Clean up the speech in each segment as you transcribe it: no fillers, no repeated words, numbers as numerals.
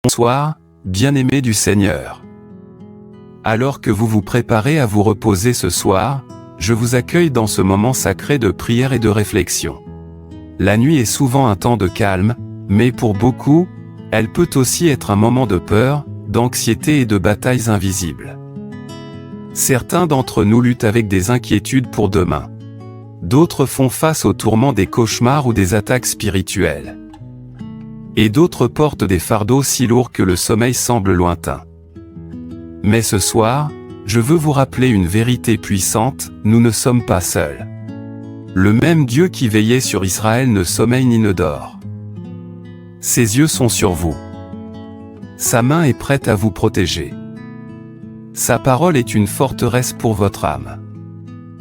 Bonsoir, bien-aimés du Seigneur. Alors que vous vous préparez à vous reposer ce soir, je vous accueille dans ce moment sacré de prière et de réflexion. La nuit est souvent un temps de calme, mais pour beaucoup, elle peut aussi être un moment de peur, d'anxiété et de batailles invisibles. Certains d'entre nous luttent avec des inquiétudes pour demain. D'autres font face aux tourments des cauchemars ou des attaques spirituelles. Et d'autres portent des fardeaux si lourds que le sommeil semble lointain. Mais ce soir, je veux vous rappeler une vérité puissante, nous ne sommes pas seuls. Le même Dieu qui veillait sur Israël ne sommeille ni ne dort. Ses yeux sont sur vous. Sa main est prête à vous protéger. Sa parole est une forteresse pour votre âme.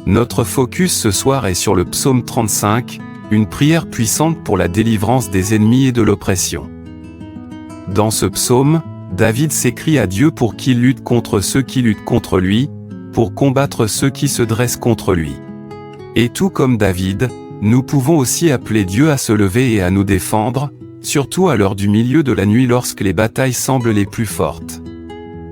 Notre focus ce soir est sur le psaume 35, une prière puissante pour la délivrance des ennemis et de l'oppression. Dans ce psaume, David s'écrie à Dieu pour qu'il lutte contre ceux qui luttent contre lui, pour combattre ceux qui se dressent contre lui. Et tout comme David, nous pouvons aussi appeler Dieu à se lever et à nous défendre, surtout à l'heure du milieu de la nuit lorsque les batailles semblent les plus fortes.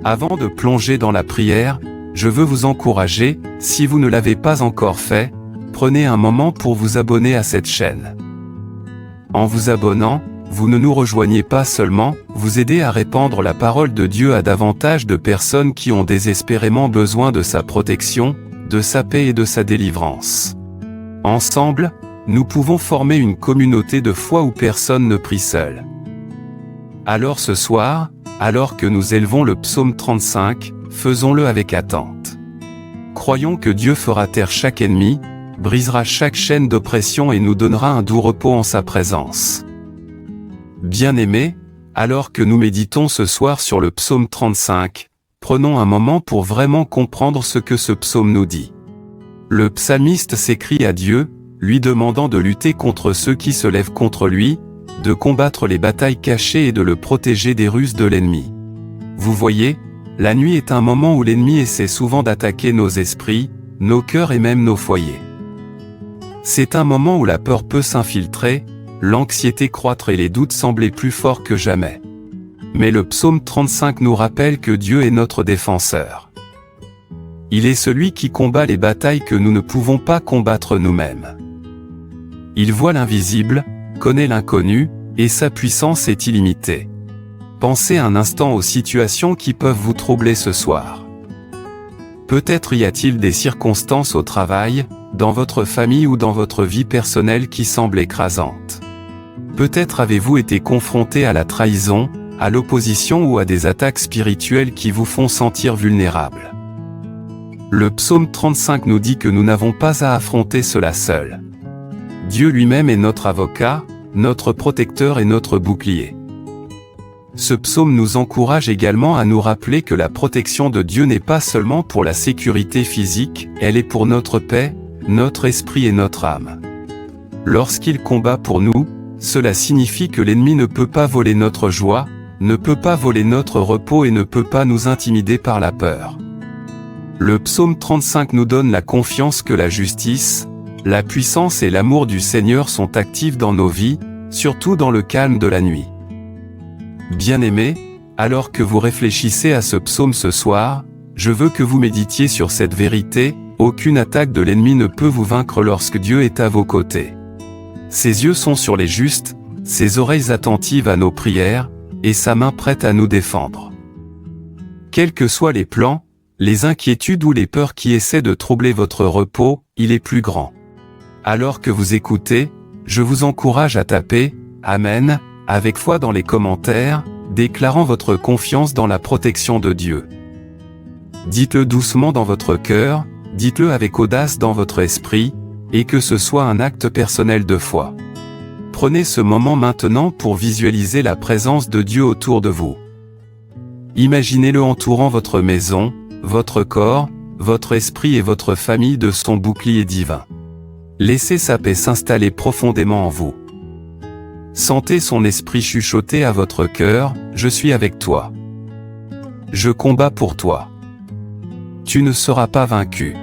Avant de plonger dans la prière, je veux vous encourager, si vous ne l'avez pas encore fait, prenez un moment pour vous abonner à cette chaîne. En vous abonnant, vous ne nous rejoignez pas seulement, vous aidez à répandre la parole de Dieu à davantage de personnes qui ont désespérément besoin de sa protection, de sa paix et de sa délivrance. Ensemble, nous pouvons former une communauté de foi où personne ne prie seul. Alors ce soir, alors que nous élevons le psaume 35, faisons-le avec attente. Croyons que Dieu fera taire chaque ennemi, brisera chaque chaîne d'oppression et nous donnera un doux repos en sa présence. Bien-aimés, alors que nous méditons ce soir sur le psaume 35, prenons un moment pour vraiment comprendre ce que ce psaume nous dit. Le psalmiste s'écrie à Dieu, lui demandant de lutter contre ceux qui se lèvent contre lui, de combattre les batailles cachées et de le protéger des ruses de l'ennemi. Vous voyez, la nuit est un moment où l'ennemi essaie souvent d'attaquer nos esprits, nos cœurs et même nos foyers. C'est un moment où la peur peut s'infiltrer, l'anxiété croître et les doutes sembler plus forts que jamais. Mais le psaume 35 nous rappelle que Dieu est notre défenseur. Il est celui qui combat les batailles que nous ne pouvons pas combattre nous-mêmes. Il voit l'invisible, connaît l'inconnu, et sa puissance est illimitée. Pensez un instant aux situations qui peuvent vous troubler ce soir. Peut-être y a-t-il des circonstances au travail, dans votre famille ou dans votre vie personnelle qui semblent écrasantes. Peut-être avez-vous été confronté à la trahison, à l'opposition ou à des attaques spirituelles qui vous font sentir vulnérable. Le psaume 35 nous dit que nous n'avons pas à affronter cela seuls. Dieu lui-même est notre avocat, notre protecteur et notre bouclier. Ce psaume nous encourage également à nous rappeler que la protection de Dieu n'est pas seulement pour la sécurité physique, elle est pour notre paix, notre esprit et notre âme. Lorsqu'il combat pour nous, cela signifie que l'ennemi ne peut pas voler notre joie, ne peut pas voler notre repos et ne peut pas nous intimider par la peur. Le psaume 35 nous donne la confiance que la justice, la puissance et l'amour du Seigneur sont actifs dans nos vies, surtout dans le calme de la nuit. Bien-aimés, alors que vous réfléchissez à ce psaume ce soir, je veux que vous méditiez sur cette vérité, aucune attaque de l'ennemi ne peut vous vaincre lorsque Dieu est à vos côtés. Ses yeux sont sur les justes, ses oreilles attentives à nos prières, et sa main prête à nous défendre. Quels que soient les plans, les inquiétudes ou les peurs qui essaient de troubler votre repos, il est plus grand. Alors que vous écoutez, je vous encourage à taper « Amen » avec foi dans les commentaires, déclarant votre confiance dans la protection de Dieu. Dites-le doucement dans votre cœur, dites-le avec audace dans votre esprit, et que ce soit un acte personnel de foi. Prenez ce moment maintenant pour visualiser la présence de Dieu autour de vous. Imaginez-le entourant votre maison, votre corps, votre esprit et votre famille de son bouclier divin. Laissez sa paix s'installer profondément en vous. Sentez son esprit chuchoter à votre cœur, « Je suis avec toi. Je combats pour toi. Tu ne seras pas vaincu. »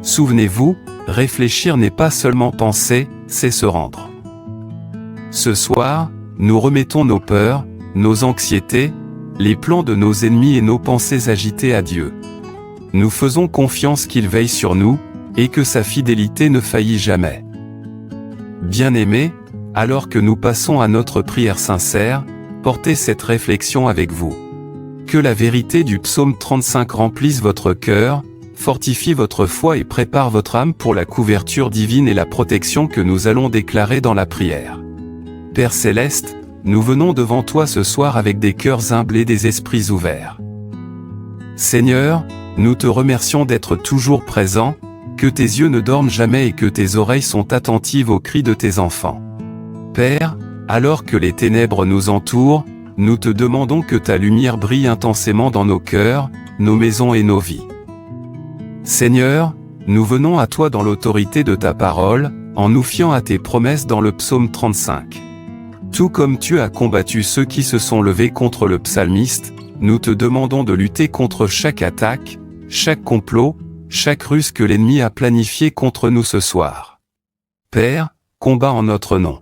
Souvenez-vous, réfléchir n'est pas seulement penser, c'est se rendre. Ce soir, nous remettons nos peurs, nos anxiétés, les plans de nos ennemis et nos pensées agitées à Dieu. Nous faisons confiance qu'il veille sur nous, et que sa fidélité ne faillit jamais. Bien-aimés, alors que nous passons à notre prière sincère, portez cette réflexion avec vous. Que la vérité du psaume 35 remplisse votre cœur, fortifie votre foi et prépare votre âme pour la couverture divine et la protection que nous allons déclarer dans la prière. Père Céleste, nous venons devant toi ce soir avec des cœurs humbles et des esprits ouverts. Seigneur, nous te remercions d'être toujours présent, que tes yeux ne dorment jamais et que tes oreilles sont attentives aux cris de tes enfants. Père, alors que les ténèbres nous entourent, nous te demandons que ta lumière brille intensément dans nos cœurs, nos maisons et nos vies. Seigneur, nous venons à toi dans l'autorité de ta parole, en nous fiant à tes promesses dans le psaume 35. Tout comme tu as combattu ceux qui se sont levés contre le psalmiste, nous te demandons de lutter contre chaque attaque, chaque complot, chaque ruse que l'ennemi a planifié contre nous ce soir. Père, combat en notre nom.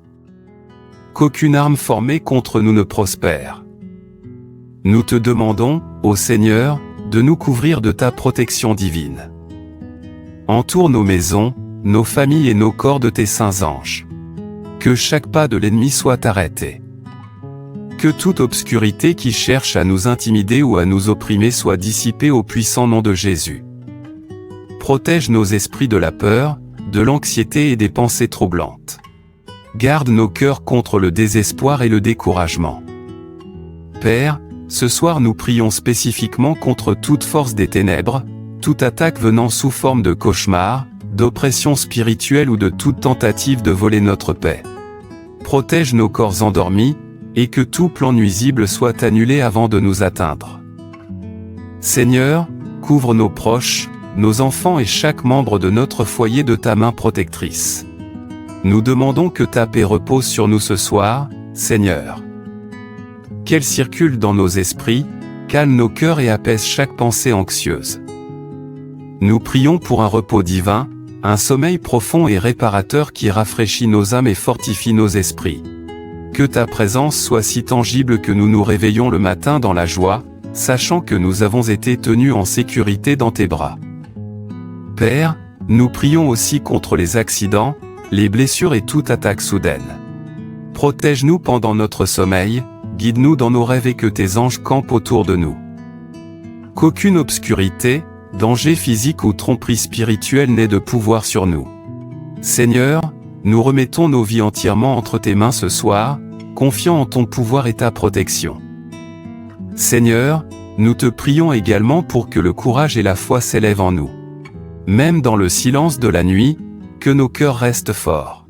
Qu'aucune arme formée contre nous ne prospère. Nous te demandons, ô Seigneur, de nous couvrir de ta protection divine. Entoure nos maisons, nos familles et nos corps de tes saints anges. Que chaque pas de l'ennemi soit arrêté. Que toute obscurité qui cherche à nous intimider ou à nous opprimer soit dissipée au puissant nom de Jésus. Protège nos esprits de la peur, de l'anxiété et des pensées troublantes. Garde nos cœurs contre le désespoir et le découragement. Père, ce soir nous prions spécifiquement contre toute force des ténèbres, toute attaque venant sous forme de cauchemar, d'oppression spirituelle ou de toute tentative de voler notre paix. Protège nos corps endormis, et que tout plan nuisible soit annulé avant de nous atteindre. Seigneur, couvre nos proches, nos enfants et chaque membre de notre foyer de ta main protectrice. Nous demandons que ta paix repose sur nous ce soir, Seigneur. Qu'elle circule dans nos esprits, calme nos cœurs et apaise chaque pensée anxieuse. Nous prions pour un repos divin, un sommeil profond et réparateur qui rafraîchit nos âmes et fortifie nos esprits. Que ta présence soit si tangible que nous nous réveillons le matin dans la joie, sachant que nous avons été tenus en sécurité dans tes bras. Père, nous prions aussi contre les accidents, les blessures et toute attaque soudaine. Protège-nous pendant notre sommeil, guide-nous dans nos rêves et que tes anges campent autour de nous. Qu'aucune obscurité, danger physique ou tromperie spirituelle n'ait de pouvoir sur nous. Seigneur, nous remettons nos vies entièrement entre tes mains ce soir, confiants en ton pouvoir et ta protection. Seigneur, nous te prions également pour que le courage et la foi s'élèvent en nous. Même dans le silence de la nuit, que nos cœurs restent forts.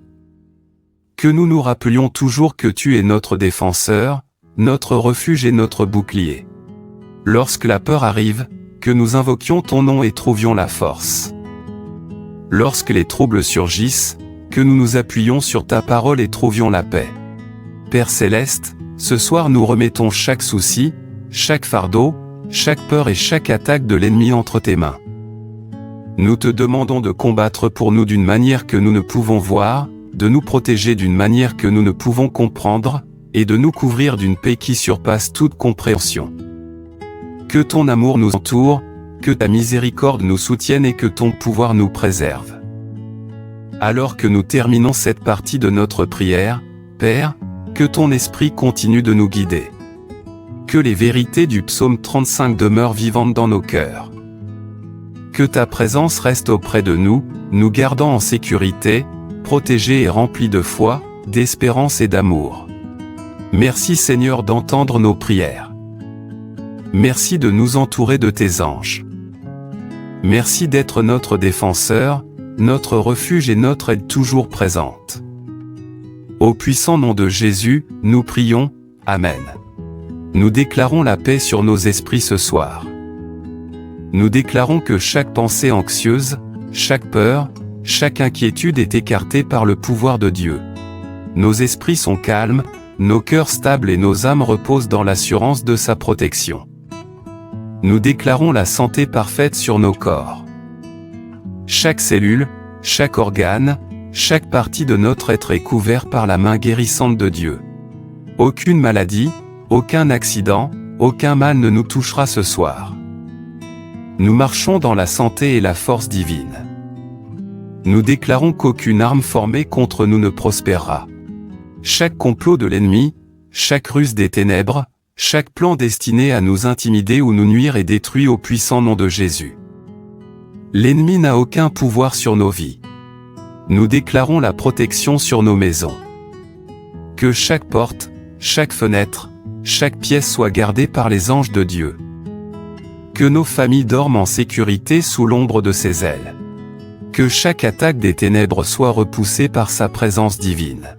Que nous nous rappelions toujours que tu es notre défenseur, notre refuge et notre bouclier. Lorsque la peur arrive, que nous invoquions ton nom et trouvions la force. Lorsque les troubles surgissent, que nous nous appuyions sur ta parole et trouvions la paix. Père Céleste, ce soir nous remettons chaque souci, chaque fardeau, chaque peur et chaque attaque de l'ennemi entre tes mains. Nous te demandons de combattre pour nous d'une manière que nous ne pouvons voir, de nous protéger d'une manière que nous ne pouvons comprendre, et de nous couvrir d'une paix qui surpasse toute compréhension. Que ton amour nous entoure, que ta miséricorde nous soutienne et que ton pouvoir nous préserve. Alors que nous terminons cette partie de notre prière, Père, que ton esprit continue de nous guider. Que les vérités du psaume 35 demeurent vivantes dans nos cœurs. Que ta présence reste auprès de nous, nous gardant en sécurité, protégés et remplis de foi, d'espérance et d'amour. Merci Seigneur d'entendre nos prières. Merci de nous entourer de tes anges. Merci d'être notre défenseur, notre refuge et notre aide toujours présente. Au puissant nom de Jésus, nous prions, Amen. Nous déclarons la paix sur nos esprits ce soir. Nous déclarons que chaque pensée anxieuse, chaque peur, chaque inquiétude est écartée par le pouvoir de Dieu. Nos esprits sont calmes, nos cœurs stables et nos âmes reposent dans l'assurance de sa protection. Nous déclarons la santé parfaite sur nos corps. Chaque cellule, chaque organe, chaque partie de notre être est couvert par la main guérissante de Dieu. Aucune maladie, aucun accident, aucun mal ne nous touchera ce soir. Nous marchons dans la santé et la force divine. Nous déclarons qu'aucune arme formée contre nous ne prospérera. Chaque complot de l'ennemi, chaque ruse des ténèbres, chaque plan destiné à nous intimider ou nous nuire est détruit au puissant nom de Jésus. L'ennemi n'a aucun pouvoir sur nos vies. Nous déclarons la protection sur nos maisons. Que chaque porte, chaque fenêtre, chaque pièce soit gardée par les anges de Dieu. Que nos familles dorment en sécurité sous l'ombre de ses ailes. Que chaque attaque des ténèbres soit repoussée par sa présence divine.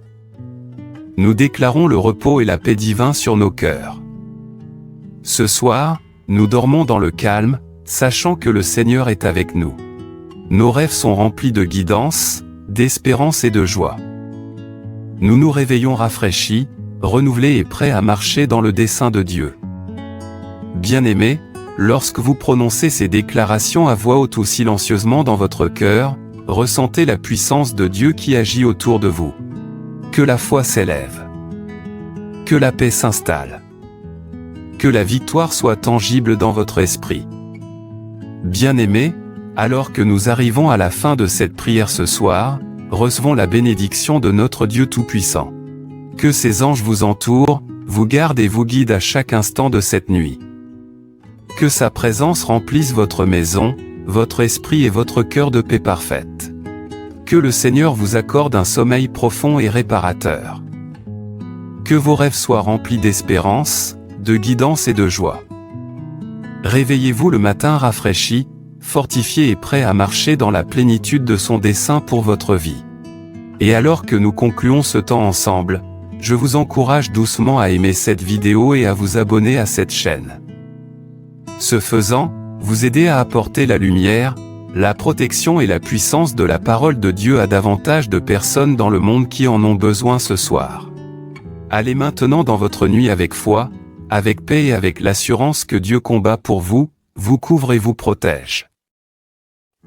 Nous déclarons le repos et la paix divin sur nos cœurs. Ce soir, nous dormons dans le calme, sachant que le Seigneur est avec nous. Nos rêves sont remplis de guidance, d'espérance et de joie. Nous nous réveillons rafraîchis, renouvelés et prêts à marcher dans le dessein de Dieu. Bien-aimés, lorsque vous prononcez ces déclarations à voix haute ou silencieusement dans votre cœur, ressentez la puissance de Dieu qui agit autour de vous. Que la foi s'élève. Que la paix s'installe. Que la victoire soit tangible dans votre esprit. Bien-aimés, alors que nous arrivons à la fin de cette prière ce soir, recevons la bénédiction de notre Dieu Tout-Puissant. Que ses anges vous entourent, vous gardent et vous guident à chaque instant de cette nuit. Que sa présence remplisse votre maison, votre esprit et votre cœur de paix parfaite. Que le Seigneur vous accorde un sommeil profond et réparateur. Que vos rêves soient remplis d'espérance, de guidance et de joie. Réveillez-vous le matin rafraîchi, fortifié et prêt à marcher dans la plénitude de son dessein pour votre vie. Et alors que nous concluons ce temps ensemble, je vous encourage doucement à aimer cette vidéo et à vous abonner à cette chaîne. Ce faisant, vous aidez à apporter la lumière, la protection et la puissance de la parole de Dieu à davantage de personnes dans le monde qui en ont besoin ce soir. Allez maintenant dans votre nuit avec foi, avec paix et avec l'assurance que Dieu combat pour vous, vous couvre et vous protège.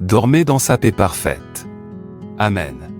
Dormez dans sa paix parfaite. Amen.